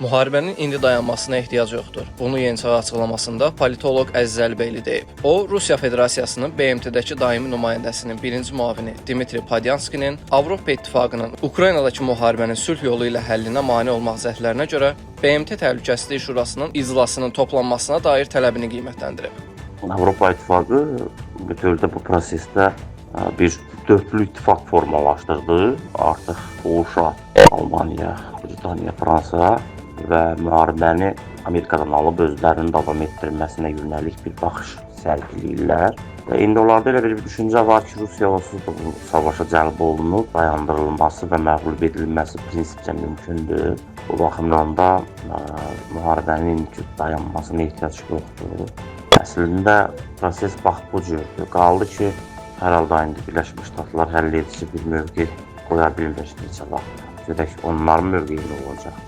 Müharibənin indi dayanmasına ehtiyac yoxdur. Bunu Yeni Çağ açıqlamasında politoloq Əziz Əlibəyli deyib. O, Rusiya Federasiyasının BMT-dəki daimi nümayəndəsinin birinci müavini Dmitri Padyanskinin Avropa İttifaqının Ukraynadakı müharibənin sülh yolu ilə həllinə mane olmaq cəhdlərinə görə BMT Təhlükəsizlik Şurasının iclasının toplanmasına dair tələbini qiymətləndirib. Avropa İttifaqı bütövlükdə bu prosesdə bir dörtlü ittifaq formalaşdırdı. Artıq Polşa, Almaniya, Britaniya, Fransa və müharibəni Amerikadan alıb özlərinin davam etdirilməsinə yönəlik bir baxış sərgiləyirlər. Və indi onlarda elə bir düşüncə var ki, Rusiya onsuz da bu savaşa cəlb olunub, dayandırılması və məğlub edilməsi prinsipcə mümkündür. Bu baxımdan da müharibənin dayanmasına ehtiyac yoxdur. Əslində proses bax bu cürdür. Qaldı ki, hər halda indi Birləşmiş Ştatlar həll edici bir mövqe qoya bilmir necə vaxt. Görək onların mövqeyi nə olacaq.